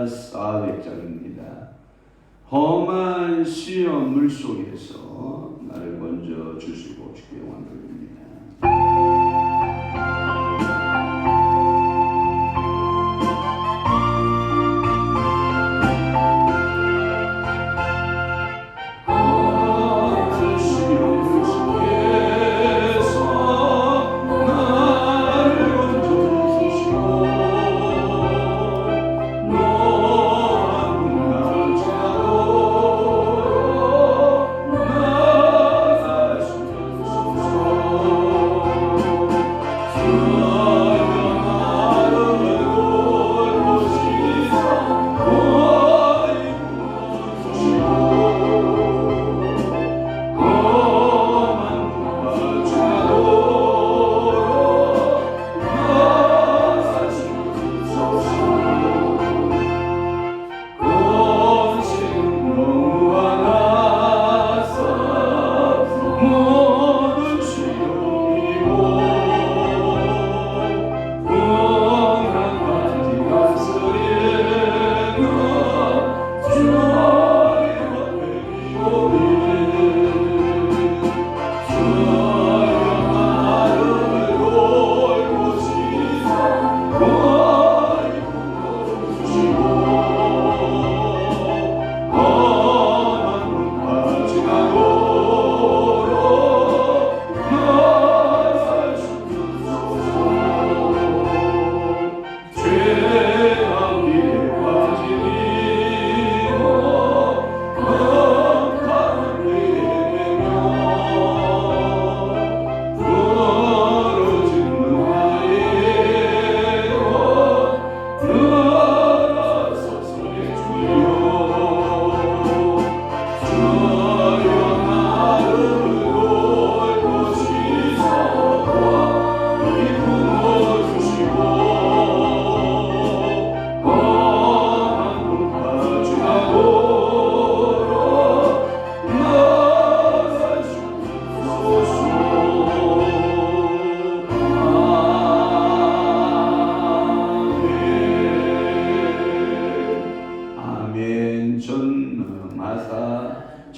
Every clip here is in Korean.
이사야 400장입니다. 험한 시험 물속에서 나를 먼저 주시고 주께 영광 돌립니다.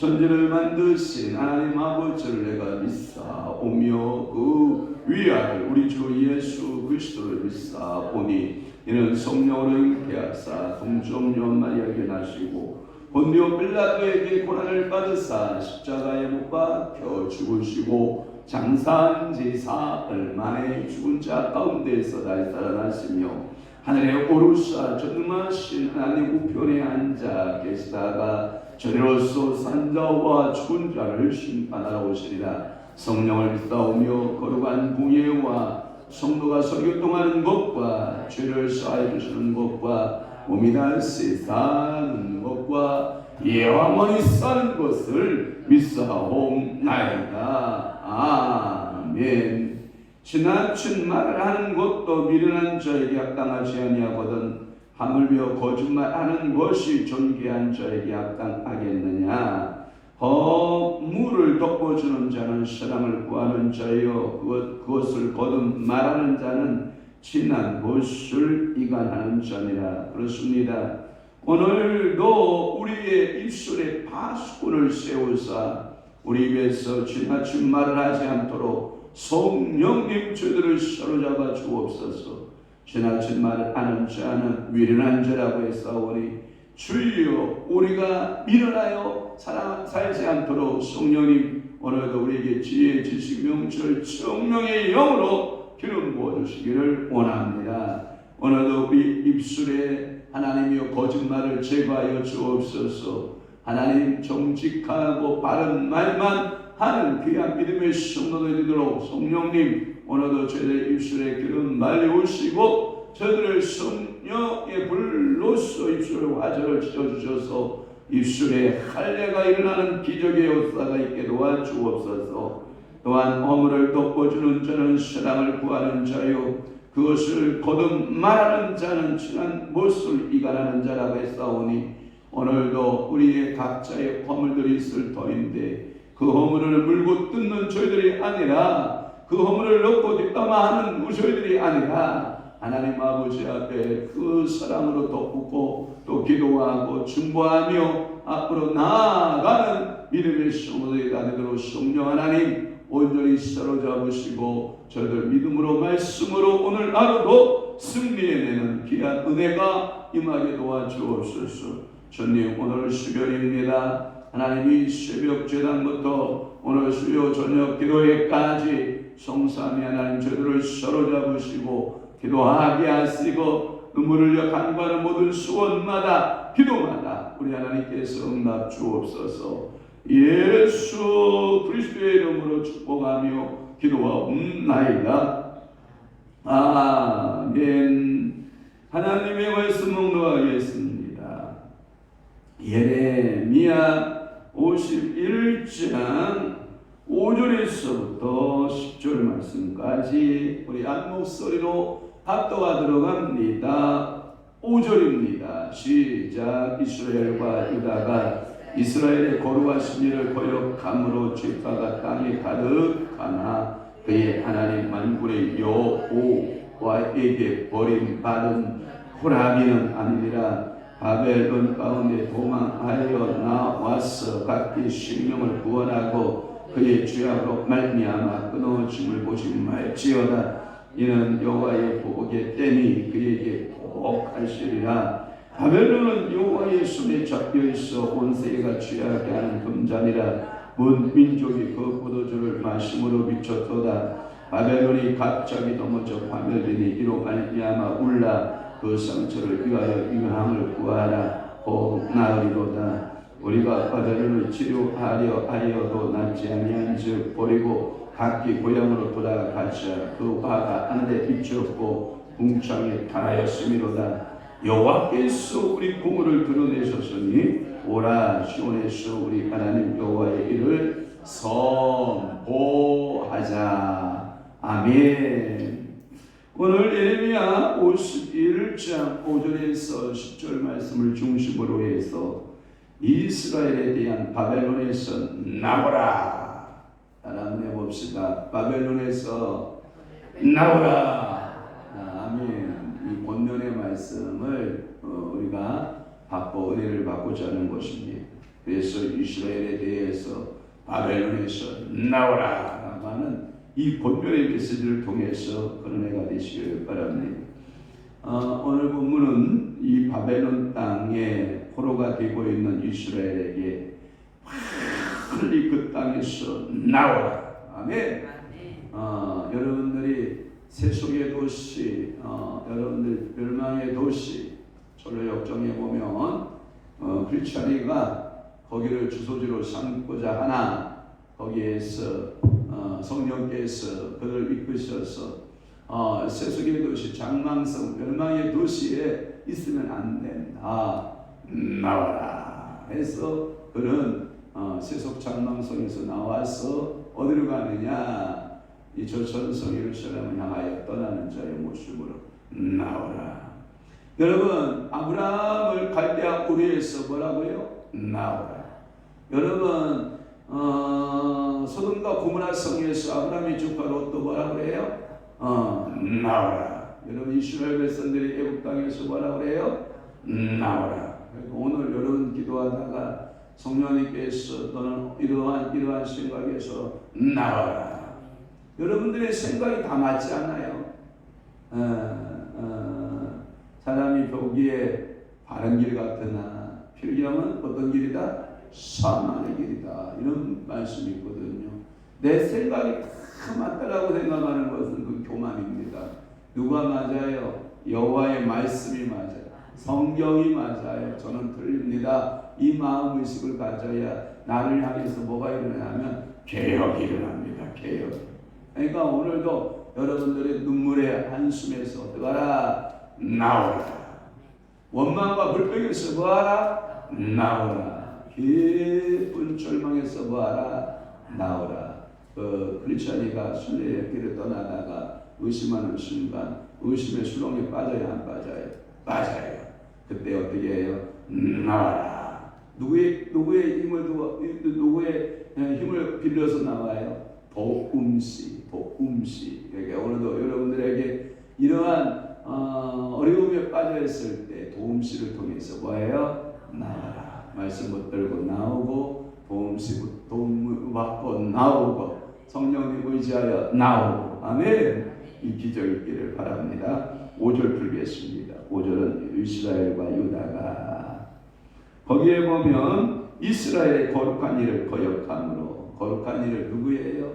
천지를 만드신 하나님 아버지를 내가 믿사오며 그 위아래 우리 주 예수 그리스도를 믿사오니 이는 성령으로 잉태하사 동정녀 마리아에게 나시고 본디오 빌라도에게 고난을 받으사 십자가에 못 박혀 죽으시고 장사한 지 사흘 만에 죽은 자 가운데서 다시 살아나시며 하늘에 오르사 전능하신 하나님 우편에 앉아 계시다가 저리로서 산자와 죽은 자를 심판하러 오시리라. 성령을 믿사오며 거룩한 공예와 성도가 설교통하는 것과 죄를 사하여 주시는 것과 몸이 다시 사는 것과 영원히 사는 것을 믿사옵나이다. 아멘. 지나친 말을 하는 것도 미련한 자에게 합당하지 아니하거든 하물며 거짓말하는 것이 존귀한 자에게 합당하겠느냐. 허물을 덮어주는 자는 사랑을 구하는 자여 그것을 거듭 말하는 자는 지난 것을 이간하는 자니라. 그렇습니다. 오늘도 우리의 입술에 파수꾼을 세우사 우리 입에서 지나친 말을 하지 않도록 성령님 저들을 사로잡아 주옵소서. 지나친 말을 하는 자는 미련한 자라고 했사오니 주여 우리가 미련하여 살지 않도록 성령님 오늘도 우리에게 지혜 지식 명철 성령의 영으로 기름 부어주시기를 원합니다. 오늘도 우리 입술에 하나님이여 거짓말을 제거하여 주옵소서. 하나님 정직하고 바른 말만 하는 귀한 믿음의 성도들이 되도록 성령님 오늘도 저희들 입술에 기름 말려오시고 저희들을 성령의 불로써 입술에 화제를 지어주셔서 입술에 할례가 일어나는 기적의 역사가 있게 도와주옵소서. 또한 허물을 덮어주는 자는 사랑을 구하는 자요 그것을 거듭 말하는 자는 친한 못을 이간하는 자라고 했사오니 오늘도 우리의 각자의 허물들이 있을 터인데 그 허물을 물고 뜯는 저희들이 아니라 그 허물을 넣고 뒷담화하는 우리 저희들이 아니라 하나님 아버지 앞에 그 사랑으로 덮고 또 기도하고 중보하며 앞으로 나아가는 믿음의 성도들이 다 되도록 성령 하나님 온전히 사로잡으시고 저희들 믿음으로 말씀으로 오늘 하루도 승리해내는 귀한 은혜가 임하게 도와주옵소서. 주님 오늘 수요일입니다. 하나님이 새벽 제단부터 오늘 수요 저녁 기도회까지 성삼위 하나님 저희들을 사로잡으시고 기도하게 하시고 눈물을 흘려 간구하는 모든 소원마다 기도마다 우리 하나님께서 응답 주옵소서. 예수 그리스도의 이름으로 축복하며 기도하옵나이다. 아멘. 하나님의 말씀 묵상하겠습니다. 예레미야 51장 5절에서부터 10절 말씀까지 우리 한 목소리로 합독하 들어갑니다. 5절입니다. 시작. 이스라엘과 유다가 이스라엘의 거룩하신 일을 거역함으로 죄가가 땅에 가득하나 그의 하나님 만군의 여호와에게 버림받은 호라비는 아니니라. 바벨론 가운데 도망하여 나와서 각기 생명을 구원하고 그의 죄악으로 말미암아 끊어짐을 보지 말지어다. 이는 여호와의 복의 땜이 그에게 꼭 하시리라. 바벨론은 여호와의 손에 잡혀있어 온 세계가 취하게 하는 금잔이라. 문 민족이 그 포도주를 마심으로 미쳤도다. 바벨론이 갑자기 넘어져 파멸되니 이로 말미암아 울라. 그 상처를 위하여 유황을 구하라. 곧 나으리로다. 우리가 바벨론을 치료하려 하여도 낫지 아니한즉 버리고 각기 고향으로 돌아가자. 그 화가 하늘에 비추었고 궁창에 달하였음이로다. 여호와께서 우리 공의를 드러내셨으니 오라. 시온에서 우리 하나님 여호와의 일을 선포하자. 아멘. 오늘 예레미야 51장 5절에서 10절 말씀을 중심으로 해서 이스라엘에 대한 바벨론에서 나오라. 따라 한번 해봅시다. 바벨론에서 나오라. 아멘. 이 본문의 말씀을 우리가 받고 은혜를 받고자 하는 것입니다. 그래서 이스라엘에 대해서 바벨론에서 나오라 하는 이 본문의 메시지를 통해서 그런 은혜가 되시길 바랍니다. 오늘 본문은 이 바벨론 땅에 포로가 되고 있는 이스라엘에게 빨리 그 땅에서 나오라. 아멘. 여러분들이 세속의 도시, 여러분들 멸망의 도시 절로 역정해 보면 크리스찬이가 거기를 주소지로 삼고자 하나 거기에서 성령께서 그를 이끄셔서 세속의 도시, 장망성, 멸망의 도시에 있으면 안 된다. 나와라. 해서 그는 세속 장망성에서 나와서 어디로 가느냐? 이 저천성 예루살렘을 향하여 떠나는 자의 모습으로 나오라. 여러분, 아브라함을 갈대아 우리에서 뭐라고요? 나오라. 여러분, 소돔과 고모라 성에서 아브라함의 조카 롯도 뭐라고 해요? 나오라. 여러분, 이스라엘 백성들이 애굽 땅에서 뭐라고 해요? 나오라. 오늘 여러분 기도하다가 성령님께서 너는 이러한 생각에서 나와라. 여러분들의 생각이 다 맞지 않아요. 사람이 보기에 바른 길 같으나 필경은 어떤 길이다? 사망의 길이다. 이런 말씀이 있거든요. 내 생각이 다 맞다라고 생각하는 것은 그 교만입니다. 누가 맞아요? 여호와의 말씀이 맞아요. 성경이 맞아요. 저는 틀립니다. 이 마음의식을 가져야 나를 향해서 뭐가 일어나면 개혁이 일어납니다. 개혁. 그러니까 오늘도 여러분들의 눈물의 한숨에서 어떡하라? 나오라. 원망과 불평에서 뭐하라? 나오라. 깊은 절망에서 뭐하라? 나오라. 크리스찬이가 순례의 길을 떠나다가 의심하는 순간 의심의 수렁에 빠져야 안 빠져요? 빠져요. 그때 어떻게 해요? 나와라. 누구의 힘을 빌려서 나와요? 복음시. 그러니까 오늘도 여러분들에게 이러한 어려움에 빠져 있을 때 도움씨를 통해서 뭐예요? 나와라. 말씀 붙들고 나오고 도움 받고 나오고 성령님 의지하여 나오고 아멘. 이 기적이 있기를 바랍니다. 5절 풀겠습니다. 5절은 이스라엘과 유다가 거기에 보면 이스라엘의 거룩한 일을 거역함으로 거룩한 일을 누구예요?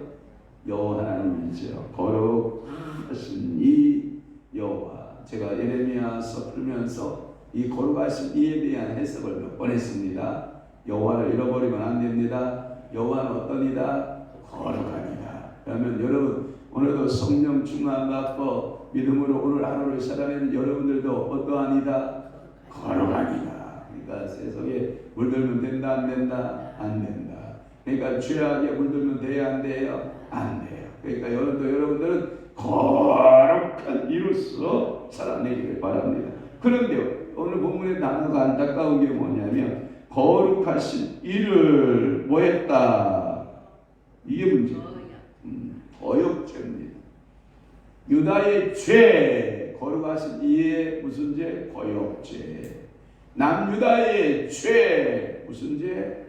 여호와 하나님이죠. 거룩하신 이 여호와. 제가 예레미야서 풀면서 이 거룩하신 이에 대한 해석을 몇 번 했습니다. 여호와를 잃어버리면 안 됩니다. 여호와는 어떤 이다? 거룩하니라. 그러면 여러분 오늘도 성령 충만 받고 믿음으로 오늘 하루를 살아내는 여러분들도 어떠하니다? 거룩하니라. 그러니까 세상에 물들면 된다 안 된다? 안 된다. 그러니까 죄악에 물들면 돼야 안 돼요? 안 돼요. 그러니까 여러분들은 거룩한 이로서 살아내기를 바랍니다. 그런데 오늘 본문의 단어가 안타까운 게 뭐냐면 거룩하신 이를 뭐 했다? 이게 문제예요. 거역죄입니다. 유다의 죄, 거룩하신 이의 무슨 죄? 거역죄. 남유다의 죄, 무슨 죄?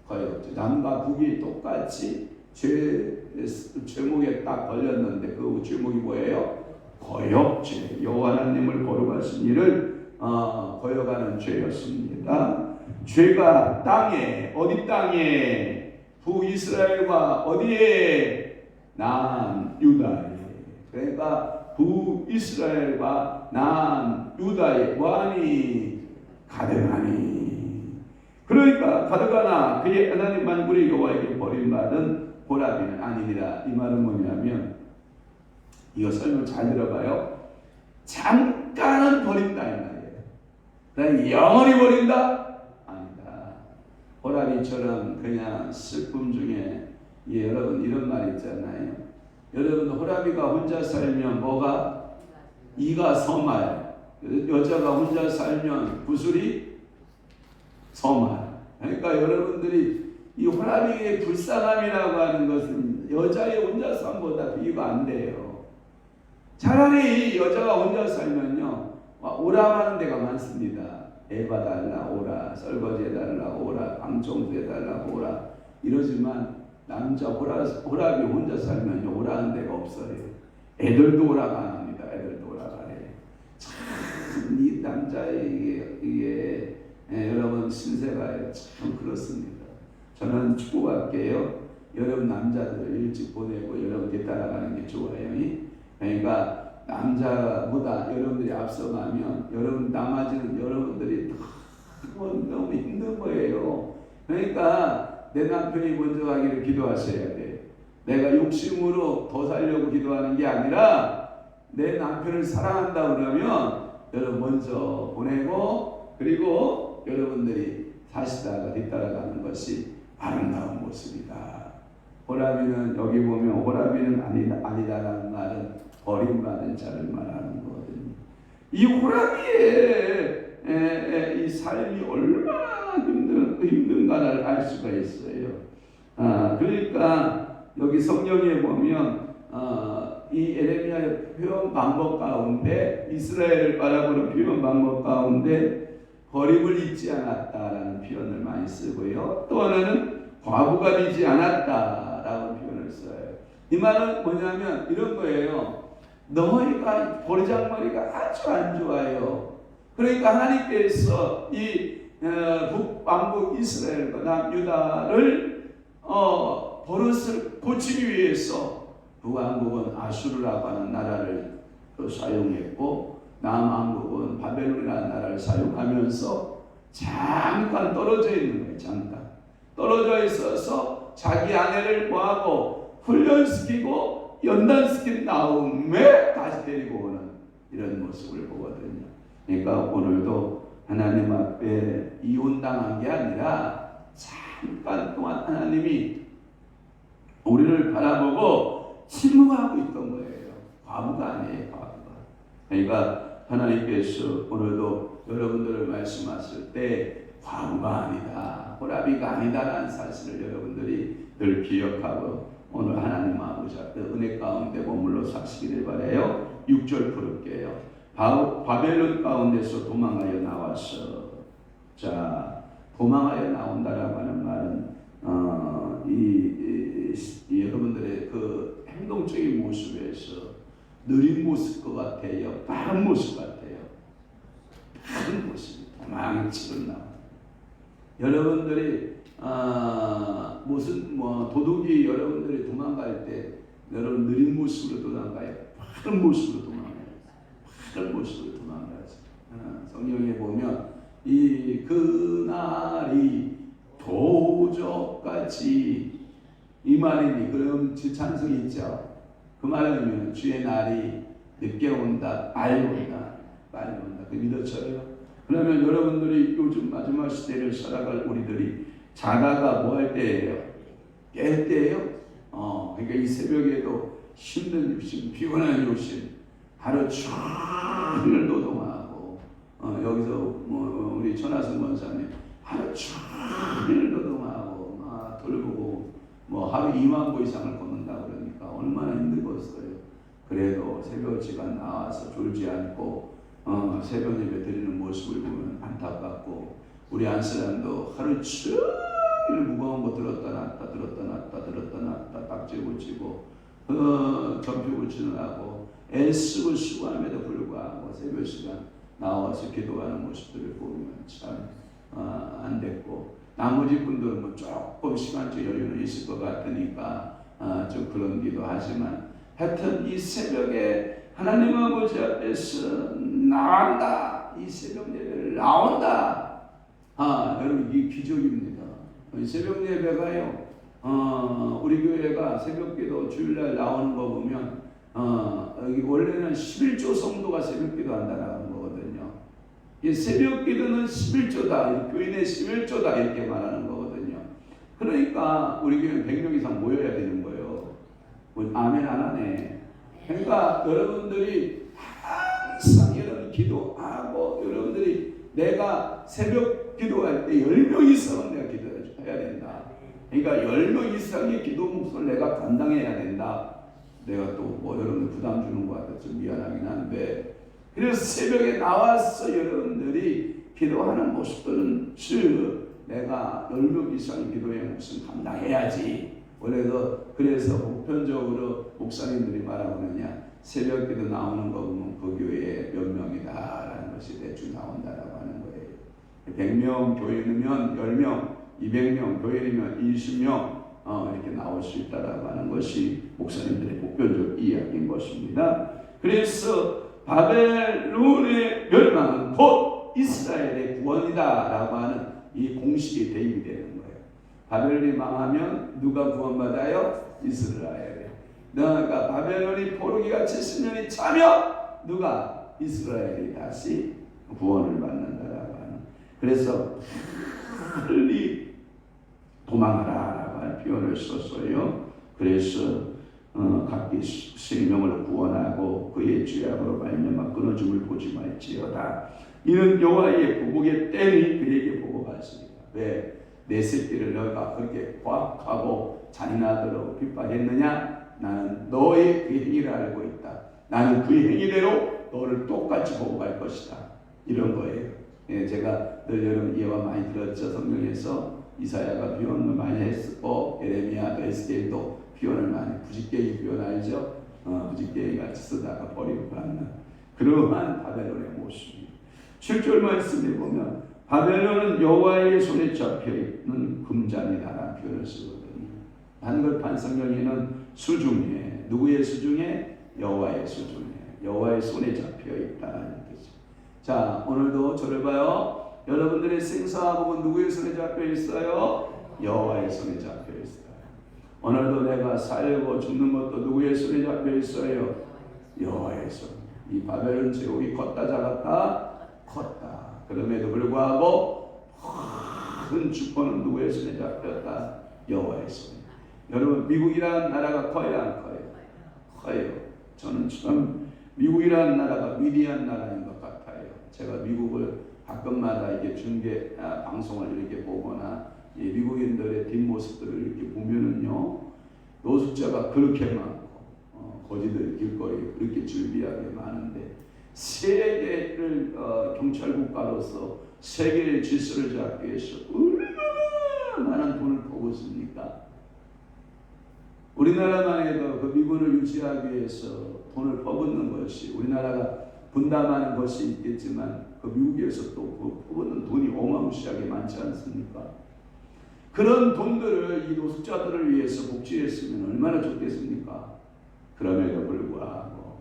거역죄. 남과 북이 똑같이 죄목에 딱 걸렸는데 그 죄목이 뭐예요? 거역죄. 여호와 하나님을 거룩하신 이를 거역하는 죄였습니다. 죄가 땅에, 어디 땅에? 북이스라엘과 어디에? 남유다에. 그러니까 북이스라엘과 남유다에 뭐하니? 가득하니. 그러니까 가득하나 그의 하나님 만군의 여호와에게 버림받은 호라비는 아니니라. 이 말은 뭐냐면 이거 설명 잘 들어봐요. 잠깐은 버린다 이 말이에요. 그러니까 영원히 버린다? 아니다. 호라비처럼 그냥 슬픔 중에 여러분 이런 말 있잖아요. 여러분 호라비가 혼자 살면 뭐가? 이가 서말. 여자가 혼자 살면 구슬이 서말. 그러니까 여러분들이 이 호라비의 불쌍함이라고 하는 것은 여자의 혼자 삶보다 비교가 안 돼요. 차라리 여자가 혼자 살면요 오라하는 데가 많습니다. 애 봐달라 오라, 설거지 해달라 오라, 방 청소해달라 오라 이러지만 남자 호라비 혼자 살면요 오라는 데가 없어요. 애들도 오라가 안 합니다. 애들도 오라가 해. 참 이 남자에게 여러분 신세가 참 그렇습니다. 저는 축복할게요. 여러분 남자들 일찍 보내고 여러분 뒤따라가는 게 좋아요. 그러니까 남자보다 여러분들이 앞서가면 여러분 남아지는 여러분들이 너무 힘든 거예요. 그러니까 내 남편이 먼저 가기를 기도하셔야 돼. 내가 욕심으로 더 살려고 기도하는 게 아니라 내 남편을 사랑한다 그러면 여러분 먼저 보내고 그리고 여러분들이 사시다가 뒤따라가는 것이 아름다운 모습이다. 호라비는 여기 보면 호라비는 아니다라는 말은 버림받은 자를 말하는 거거든요. 이 호라비의 이 삶이 얼마나 힘든가를 알 수가 있어요. 그러니까 여기 성경에 보면 이 예레미야의 표현 방법 가운데 이스라엘을 바라보는 표현 방법 가운데 버림을 잊지 않았다라는 표현을 많이 쓰고요. 또 하나는 과부가 되지 않았다라는 표현을 써요. 이 말은 뭐냐면 이런 거예요. 너희가 버르장머리가 아주 안 좋아요. 그러니까 하나님께서 이 북왕국 이스라엘과 남유다를 버릇을 고치기 위해서 북왕국은 아수르라고 하는 나라를 사용했고 남왕국은 바벨론이라는 나라를 사용하면서 잠깐 떨어져 있는 거예요. 잠깐 떨어져 있어서 자기 아내를 뭐하고 훈련시키고 연단시킨 다음에 다시 데리고 오는 이런 모습을 보거든요. 그러니까 오늘도 하나님 앞에 이혼당한 게 아니라 잠깐 동안 하나님이 우리를 바라보고 침묵하고 있던 거예요. 과부가 아니에요. 과부가. 그러니까 하나님께서 오늘도 여러분들을 말씀하실 때 과부가 아니다, 호라비가 아니다라는 사실을 여러분들이 늘 기억하고 오늘 하나님 아버지 앞에 은혜 가운데 머물러 사시기를 바라요. 6절 부를게요. 바벨론 가운데서 도망하여 나왔어. 자, 도망하여 나온다라고 하는 말은 여러분들의 그 행동적인 모습에서 느린 모습 것 같아요, 빠른 모습 같아요. 빠른 모습이 도망치고 나와. 여러분들이 무슨 도둑이 여러분들이 도망갈 때 여러분 느린 모습으로 도망가요, 빠른 모습으로 도망가요. 빠른 모습으로 도망가야지. 성경에 보면 그날이 도적같이 이 말이니 그럼 찬송이 있죠. 그 말은 주의 날이 늦게 온다, 빨리 온다, 빨리 온다. 그 믿어져요? 그러면 여러분들이 요즘 마지막 시대를 살아갈 우리들이 자다가 뭐 할 때예요? 깰 때예요? 그러니까 이 새벽에도 힘든 육신, 피곤한 육신, 하루 종일 노동하고 여기서 우리 천하승 권사님 하루 종일 노동하고 돌보고 하루 2만 보 이상을 걷는다 그러니까 얼마나 힘들겠어요. 그래도 새벽 시간 나와서 졸지 않고 새벽 예배 드리는 모습을 보면 안타깝고, 우리 안사람도 하루 종일 무거운 거 들었다 놨다 딱지 붙이고 전표 붙이느라고 애쓰고 수고함에도 불구하고 새벽 시간 나와서 기도하는 모습들을 보면 참 안 됐고, 나머지 분들은 조금 시간적 여유는 있을 것 같으니까 좀 그런 기도 하지만, 하여튼 이 새벽에 하나님 아버지 앞에서 나간다, 이 새벽 예배를 나온다. 여러분 이 기적입니다. 이 새벽 예배가요, 우리 교회가 새벽기도 주일날 나오는 거 보면 여기 원래는 11조 성도가 새벽기도 한다라는 거거든요. 이 새벽기도는 11조다, 교인의 11조다 이렇게 말하는 거거든요. 그러니까 우리 교회는 100명 이상 모여야 되는 거예요. 아멘 안 하네. 그러니까 여러분들이 항상 여러분 기도하고, 여러분들이 내가 새벽 기도할 때 10명 이상은 내가 기도해야 된다. 그러니까 10명 이상의 기도 몫을 내가 감당해야 된다. 내가 또 여러분들 부담 주는 것 같아서 좀 미안하긴 한데, 그래서 새벽에 나와서 여러분들이 기도하는 모습들은 내가 10명 이상의 기도의 몫을 감당해야지. 그래서 보편적으로 목사님들이 말하고 있느냐, 새벽 기도 나오는 거 보면 그 교회에 몇 명이다라는 것이 대충 나온다라고 하는 거예요. 100명 교인이면 10명, 200명 교인이면 20명 이렇게 나올 수 있다라고 하는 것이 목사님들의 보편적 이야기인 것입니다. 그래서 바벨론의 멸망은 곧 이스라엘의 구원이다라고 하는 이 공식이 대입이 되는 거예요. 바벨론이 망하면 누가 구원받아요? 이스라엘이에요. 그러니까 바벨론이 포로기가 70년이 차면 누가? 이스라엘이 다시 구원을 받는다라고 하는. 그래서 빨리 도망하라라고 하는 표현을 썼어요. 그래서 각기 생명을 구원하고 그의 죄악으로 말미암아 끊어짐을 보지 말지어다. 이는 여호와의 보복의 때니 그에게 보복하시리라. 왜? 내 새끼를 너희가 그렇게 포악하고 잔인하도록 핍박했느냐? 나는 너의 그 행위를 알고 있다. 나는 그 행위대로 너를 똑같이 보복할 것이다. 이런 거예요. 제가 늘 여러분 예화 많이 들었죠. 성경에서 이사야가 비언을 많이 했고, 에레미야도 에스겔도 비언을 많이, 부짓개기 비언 알죠? 부짓개기 같이 쓰다가 버리고 가는 그러한 바벨론의 모습이 7절 말씀에 보면 바벨론은 여호와의 손에 잡혀있는 금잔이다라는 표현을 쓰거든요. 한글판 성경에는 수중에, 누구의 수중에? 여호와의 수중에, 여호와의 손에 잡혀있다는 뜻이죠. 자, 오늘도 저를 봐요. 여러분들의 생사하고는 누구의 손에 잡혀있어요? 여호와의 손에 잡혀있어요. 오늘도 내가 살고 죽는 것도 누구의 손에 잡혀있어요? 여호와의 손. 이 바벨론 제국이 컸다 작았다? 컸다. 그럼에도 불구하고 큰 주권은 누구의 손에 잡혔다? 여호와의 손. 여러분 미국이라는 나라가 커요 안 커요? 커요. 저는 참 미국이라는 나라가 위대한 나라인 것 같아요. 제가 미국을 가끔마다 이렇게 중계 방송을 이렇게 보거나 미국인들의 뒷모습들을 이렇게 보면은요, 노숙자가 그렇게 많고 거지들 길거리에 그렇게 즐비하게 많은데 세계를 경찰 국가로서 세계의 질서를 잡기 위해서 얼마나 많은 돈을 퍼붓습니까? 우리나라만 해도 그 미군을 유지하기 위해서 돈을 퍼붓는 것이, 우리나라가 분담하는 것이 있겠지만 그 미국에서 또 퍼붓는 돈이 어마무시하게 많지 않습니까? 그런 돈들을 이 노숙자들을 위해서 복지했으면 얼마나 좋겠습니까? 그럼에도 불구하고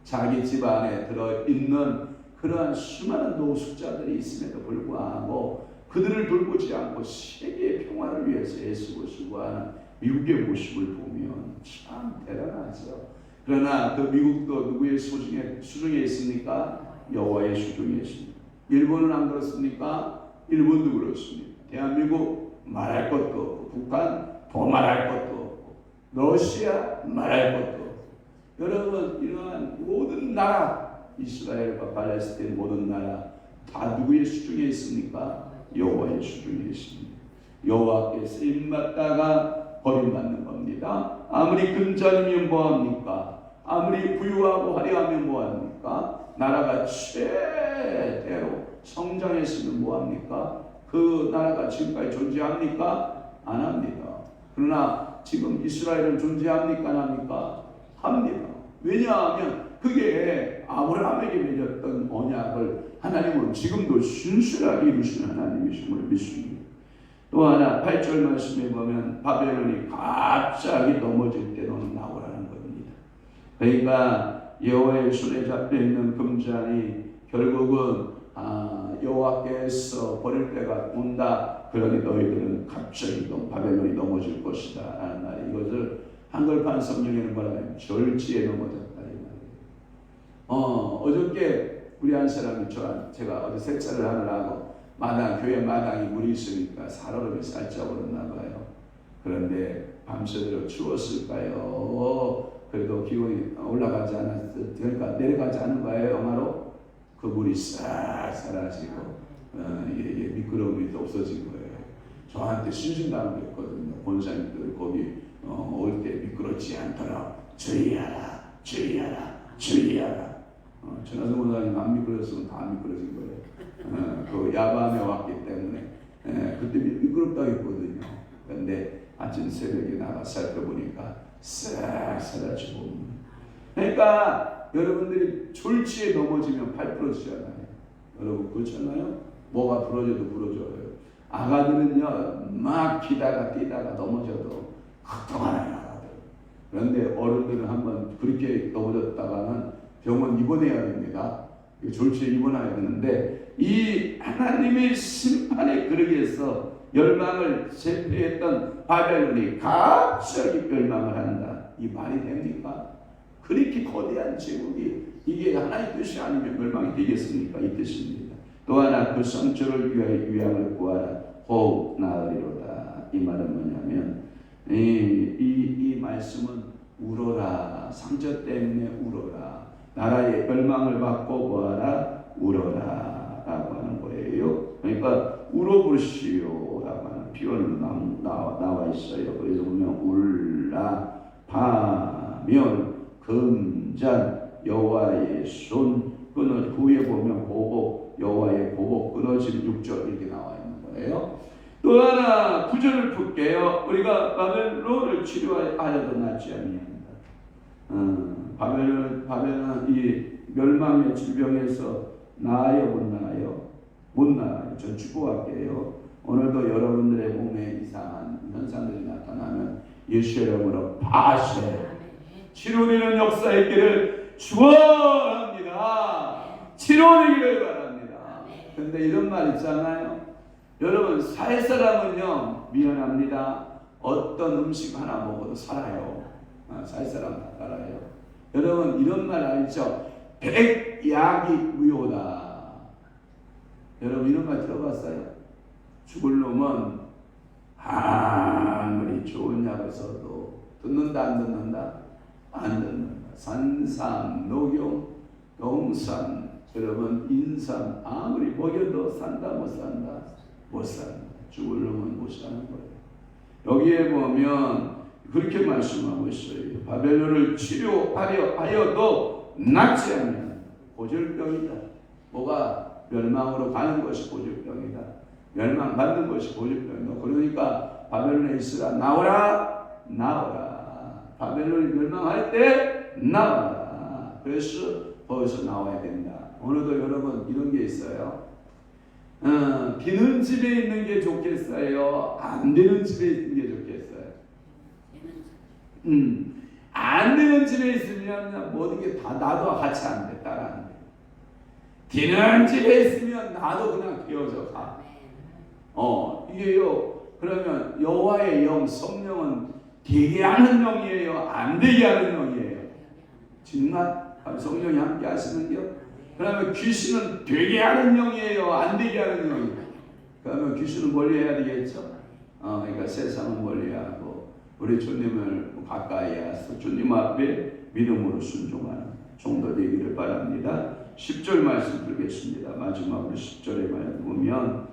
자기 집안에 들어있는 그러한 수많은 노숙자들이 있음에도 불구하고 그들을 돌보지 않고 세계의 평화를 위해서 애쓰고 수고하는 미국의 모습을 보면 참 대단하죠. 그러나 그 미국도 누구의 수중에 있습니까? 여호와의 수중에 있습니다. 일본은 안 그렇습니까? 일본도 그렇습니다. 대한민국 말할 것도 없고, 북한 더 말할 것도 없고, 러시아 말할 것도 없고, 여러분 이러한 모든 나라, 이스라엘과 팔레스타인 모든 나라 다 누구의 수중에 있습니까? 여호와의 수중에 있습니다. 여호와께 쓰임받다가 버림받는 겁니다. 아무리 근자이면 뭐합니까? 아무리 부유하고 화려하면 뭐합니까? 나라가 최대로 성장했으면 뭐합니까? 그 나라가 지금까지 존재합니까? 안 합니다. 그러나 지금 이스라엘은 존재합니까? 안 합니까? 합니다. 왜냐하면 그게 아브라함에게 맺었던 언약을 하나님은 지금도 순순하게 이루시는 하나님이심을 믿습니다. 또 하나 8절 말씀에 보면 바벨론이 갑자기 넘어질 때 너는 나오라는 겁니다. 그러니까 여호와의 손에 잡혀있는 금잔이 결국은 여호와께서 버릴 때가 온다. 그러니 너희들은 갑자기 바벨론이 넘어질 것이다 라는 말이, 이것을 한글판 성경에는 뭐라고 하냐면 절지에 넘어졌다 이 말이에요. 어저께 우리 한 사람이 제가 어제 세차를 하느라고 교회 마당에 물이 있으니까 살얼음이 살짝 오르나 봐요. 그런데 밤새도록 추웠을까요? 그래도 기온이 올라가지 않았을, 그러니까 내려가지 않은 거예요. 영하로 그 물이 싹 사라지고 이게 미끄러움이 없어진 거예요. 저한테 신신당했거든요. 권사님들 거기 올 때 미끄럽지 않도록 주의하라, 주의하라, 주의하라. 전하성 권사님 안 미끄러졌으면 다 미끄러진 거예요. 그 야밤에 왔기 때문에 그때 미끄럽다고 했거든요. 그런데 아침 새벽에 나가 살펴보니까 싹 사라지고, 그러니까 여러분들이 졸지에 넘어지면 팔 부러지잖아요. 여러분 그렇잖아요. 뭐가 부러져도 부러져요. 아가들은요 막 기다가 뛰다가 넘어져도 걱정하나요 아가들. 그런데 어른들은 한번 그렇게 넘어졌다가는 병원 입원해야 됩니다. 졸지에 입원해야 되는데, 이 하나님의 심판의 그릇에서 멸망을 제패했던 바벨론이 갑자기 멸망을 한다. 이 말이 됩니까? 그렇게 거대한 제국이 이게 하나의 뜻이 아니면 멸망이 되겠습니까? 이 뜻입니다. 또 하나 그 성처를 위하여 유양을 구하라. 호흡 나으리로다. 이 말은 뭐냐면 이 말씀은 울어라. 상처 때문에 울어라. 나라의 멸망을 받고 구하라. 울어라 라고 하는 거예요. 그러니까 울어보시오 라고 하는 표현이 나와 있어요. 그래서 보면 울라, 파면, 금잔, 여호와의 손 끊어, 후에 보면 보복, 여호와의 보복 끊어진 6절 이렇게 나와 있는 거예요. 또 하나 9절을 볼게요. 우리가 바벨론을 치료하여도 낫지 아니합니다. 바벨론 이 멸망의 질병에서 나아요 못 나아요? 못 나아요. 전 축복할게요. 오늘도 여러분들의 몸에 이상한 현상들이 나타나면 예수의 이름으로 파쇄 치료되는 역사의 길을 축원합니다. 치료되기를 바랍니다. 그런데 이런 말 있잖아요. 여러분 살 사람은요 미안합니다. 어떤 음식 하나 먹어도 살아요. 살 사람 다 살아요. 여러분 이런 말 알죠? 백약이 무효다. 여러분 이런 말 들어봤어요? 죽을 놈은 아무리 좋은 약을 써도 듣는다 안 듣는다? 안 듣는다. 산삼, 녹용, 동산, 여러분 인삼 아무리 먹여도 산다 못 산다? 못 산다. 죽을 놈은 못 사는 거예요. 여기에 보면 그렇게 말씀하고 있어요. 바벨론을 치료하려 하여도 낫지 않냐. 고질병이다. 뭐가 멸망으로 가는 것이 고질병이다. 멸망받는 것이 고질병이다. 그러니까 바벨론에 있으라. 나오라. 나오라. 바벨론이 멸망할 때 나오라. 그래서 거기서 나와야 된다. 오늘도 여러분 이런 게 있어요. 비는 집에 있는 게 좋겠어요? 안 되는 집에 있는 게 좋겠어요? 안 되는 집에 있으면 모든 게 다 나도 같이 안 돼. 따라 안 돼. 되는 집에 있으면 나도 그냥 되어져 가. 이게요. 그러면 여호와의 영, 성령은 되게 하는 영이에요? 안 되게 하는 영이에요? 정말 성령이 함께 하시는겨? 그러면 귀신은 되게 하는 영이에요? 안 되게 하는 영이에요? 그러면 귀신은 멀리해야 되겠죠? 그러니까 세상은 멀리하고 우리 주님을 가까이 하서 주님 앞에 믿음으로 순종하는 정도 되기를 바랍니다. 10절 말씀 드리겠습니다. 마지막으로 10절에 보면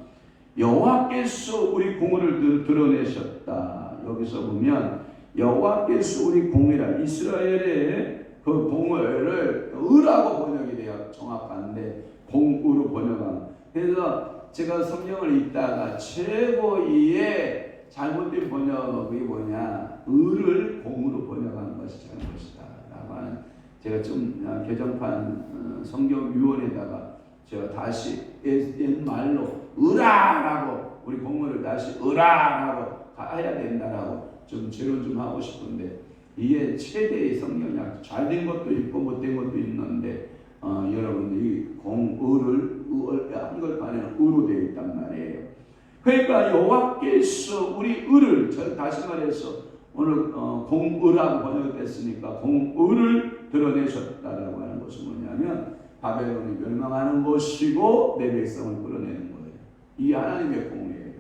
여호와께서 우리 공의를 드러내셨다. 여기서 보면 여호와께서 우리 공의라, 이스라엘의 그 공의를 의라고 번역이 돼요. 정확한데 공의로 번역한. 그래서 제가 성경을 읽다가 최고의 잘못된 번역이 뭐냐, 의를 공의로 번역하는 것이 잘못이다 라고 하는, 제가 좀 개정판 성경유언에다가 제가 다시 옛말로 의라라고, 우리 공의를 다시 의라라고 해야 된다라고 좀 제로 좀 하고 싶은데, 이게 최대의 성경이야. 잘된 것도 있고 못된 것도 있는데 여러분들이 공의를 한글판에는 의로 되어 있단 말이에요. 그러니까 여호와께서 우리 의를, 다시 말해서 오늘 공의라고 번역됐으니까 공의를 드러내셨다라고 하는 것은 뭐냐면 바벨론이 멸망하는 것이고 내 백성을 끌어내는 거예요. 이게 하나님의 공의예요.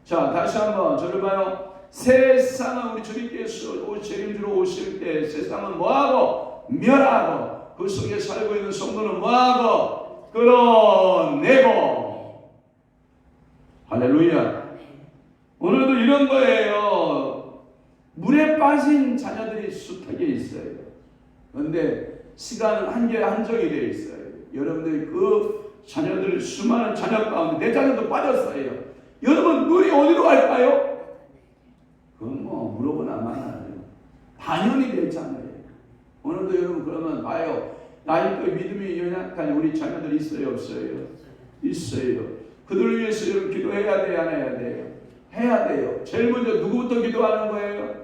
자, 다시 한번 저를 봐요. 세상은 우리 주님께서 책임지러 오실 때 세상은 뭐하고? 멸하고, 그 속에 살고 있는 성도는 뭐하고? 끌어내고. 할렐루야. 오늘도 이런 거예요. 물에 빠진 자녀들이 수탁에 있어요. 그런데 시간은 한정이 되어 있어요. 여러분들이 그 자녀들, 수많은 자녀 가운데 내 자녀도 빠졌어요. 여러분 물이 어디로 갈까요? 그건 뭐 물어보나 마나요. 당연히 됐잖아요. 오늘도 여러분 그러면 봐요. 나이도 믿음이 연약한 우리 자녀들 있어요, 없어요? 있어요. 그들을 위해서 여러분 기도해야 돼요, 안 해야 돼요? 해야 돼요. 제일 먼저 누구부터 기도하는 거예요?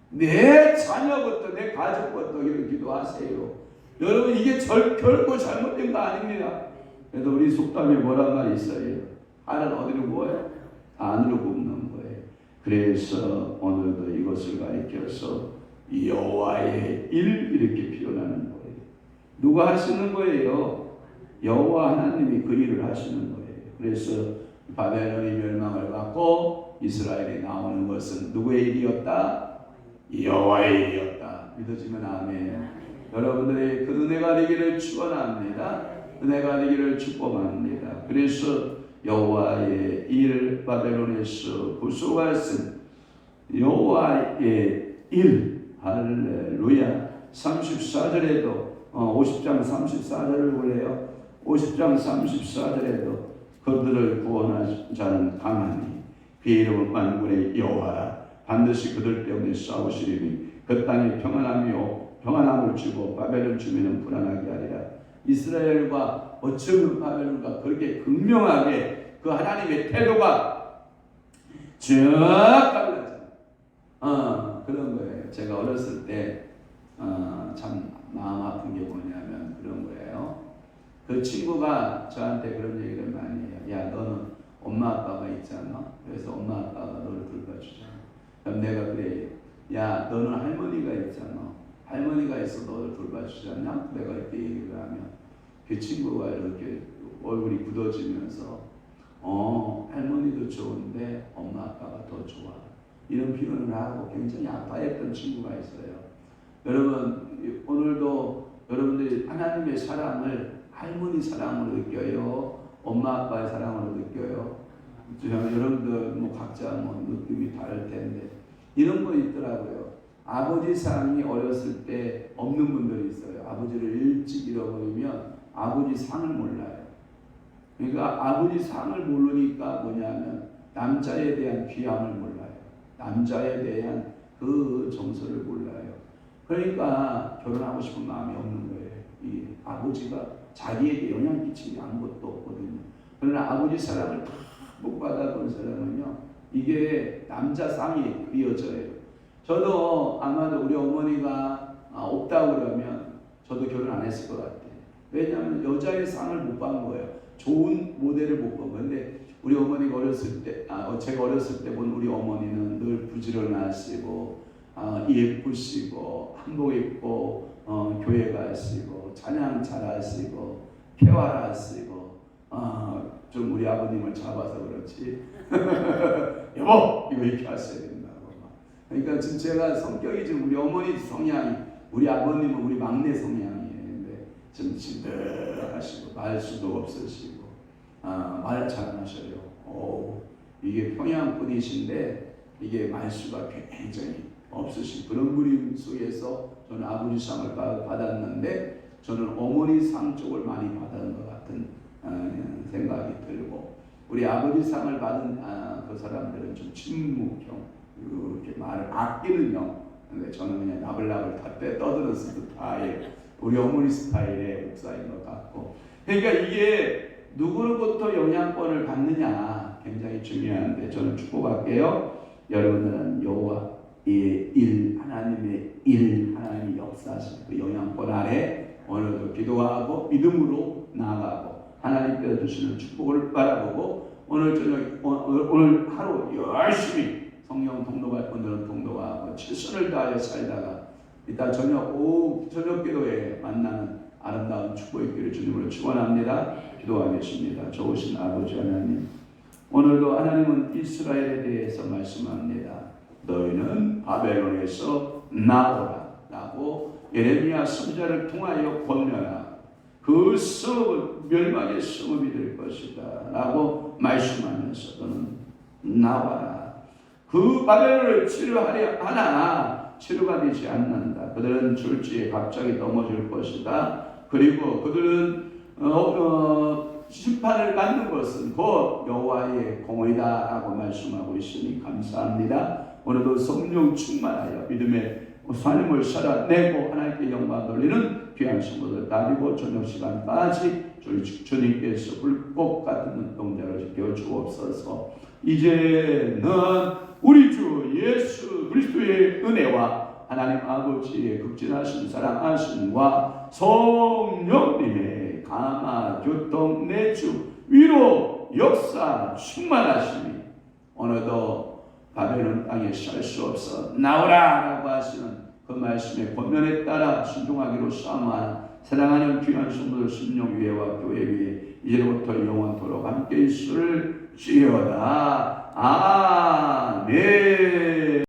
내 자녀부터, 내 가족부터 이렇게 기도하세요. 여러분 이게 결코 잘못된 거 아닙니다. 그래서 우리 속담에 뭐란 말이 있어요? 알은 어디로 부어요? 안으로 굽는 거예요. 그래서 오늘도 이것을 가리켜서 여호와의 일 이렇게 표현하는 거예요. 누가 하시는 거예요? 여호와 하나님이 그 일을 하시는 거예요. 그래서 바벨론이 멸망을 받고 이스라엘이 나오는 것은 누구의 일이었다? 여호와의 일이었다. 믿어지면 아멘. 여러분들의 그 은혜가 되기를 축원합니다. 은혜가 되기를 축복합니다. 그래서 여호와의 일, 바벨론에서 구속하신 여호와의 일, 할렐루야. 34절에도 50장 34절을 볼래요. 50장 34절에도 그들을 구원한 자는 강하니 그의 이름은 만군의 여호와라. 반드시 그들 때문에 싸우시리니 그 땅에 평안함을 주고 바벨론 주민은 불안하게 하리라. 이스라엘과 어쩌면 바벨론과 그렇게 극명하게 그 하나님의 태도가 쭉 달라져. 그런 거예요. 제가 어렸을 때 참 마음 아픈 게 뭐냐면 그런 거예요. 그 친구가 저한테 그런 얘기를 많이 해요. 야, 너는 엄마 아빠가 있잖아. 그래서 엄마 아빠가 너를 돌봐주잖아. 그럼 내가 그래요. 야, 너는 할머니가 있잖아. 할머니가 있어 너를 돌봐주잖아. 내가 이렇게 얘기를 하면 그 친구가 이렇게 얼굴이 굳어지면서 할머니도 좋은데 엄마 아빠가 더 좋아. 이런 표현을 하고 굉장히 아파했던 친구가 있어요. 여러분 오늘도 여러분들이 하나님의 사랑을 할머니 사랑으로 느껴요? 엄마 아빠의 사랑으로 느껴요? 여러분들 뭐 각자 뭐 느낌이 다를 텐데 이런 거 있더라고요. 아버지 상이 어렸을 때 없는 분들이 있어요. 아버지를 일찍 잃어버리면 아버지 상을 몰라요. 그러니까 아버지 상을 모르니까 뭐냐면 남자에 대한 귀함을 몰라요. 남자에 대한 그 정서를 몰라요. 그러니까 결혼하고 싶은 마음이 없는 거예요. 이 아버지가 자기에게 영향 끼치는 게 아무것도 없거든요. 그러나 아버지 사랑을 다 못 받아본 사람은요, 이게 남자 쌍이 그려져요. 저도 아마도 우리 어머니가 없다고 그러면 저도 결혼 안 했을 것 같아요. 왜냐하면 여자의 상을 못 받은 거예요. 좋은 모델을 못 본 거예요. 근데 우리 어머니가 어렸을 때, 제가 어렸을 때 본 우리 어머니는 늘 부지런하시고 예쁘시고 한복 입고 교회 가시고 찬양 잘하시고 쾌활하시고 좀 우리 아버님을 잡아서 그렇지 여보 이거 이렇게 하셔야 된다고. 그러니까 지금 제가 성격이 지금 우리 어머니 성향이, 우리 아버님은 우리 막내 성향이에요. 근데 좀 진득하시고 말수도 없으시고 말 잘하셔요. 이게 평양 분이신데 이게 말수가 굉장히 없으신 그런 그림 속에서 저는 아버지 상을 받았는데 저는 어머니 상 쪽을 많이 받은 것 같은 생각이 들고, 우리 아버지 상을 받은 그 사람들은 좀 침묵형, 이렇게 말을 아끼는 형. 근데 저는 그냥 나불나불 다 떠드는 스타일, 우리 어머니 스타일의 목사인 것 같고. 그러니까 이게 누구로부터 영향권을 받느냐 굉장히 중요한데, 저는 축복할게요. 여러분들은 여호와의 일, 하나님의 일, 하나님의 역사하신 그 영향권 아래 오늘도 기도하고 믿음으로 나아가고 하나님께서 주시는 축복을 바라보고 오늘 저녁 오늘 하루 열심히 성령 통독할 분들은 통독하고 최선을 다하여 살다가 이따 저녁 기도에 만나는 아름다운 축복의 길을 주님으로 축원합니다. 기도하겠습니다. 좋으신 아버지 하나님, 오늘도 하나님은 이스라엘에 대해서 말씀합니다. 너희는 바벨론에서 나오라 라고 예레미야 선지자를 통하여 권면하라. 그 멸망의 성읍이 될 것이다 라고 말씀하면서 너는 나와라. 그 바벨론을 치료하려 하나 치료가 되지 않는다. 그들은 졸지에 갑자기 넘어질 것이다. 그리고 그들은 심판을 받는 것은 곧 여호와의 공의다 라고 말씀하고 있으니 감사합니다. 오늘도 성령 충만하여 믿음의 삶을 살아내고 하나님께 영광 돌리는 귀한 성도들 다니고 저녁 시간까지 주님께서 불꽃 같은 눈동자를 지켜 주옵소서. 이제는 우리 주 예수 그리스도의 은혜와 하나님 아버지의 극진하신 사랑하심과 성령님의 감화 교통 내주 위로 역사 충만하심이 오늘도 바벨론 땅에 살 수 없어 나오라 라고 하시는 그 말씀의 권면에 따라 순종하기로 사모하는 사랑하는 귀한 성도들 심령 위에와 교회 위에 이제부터 영원토록 함께 있을지어다. 아멘.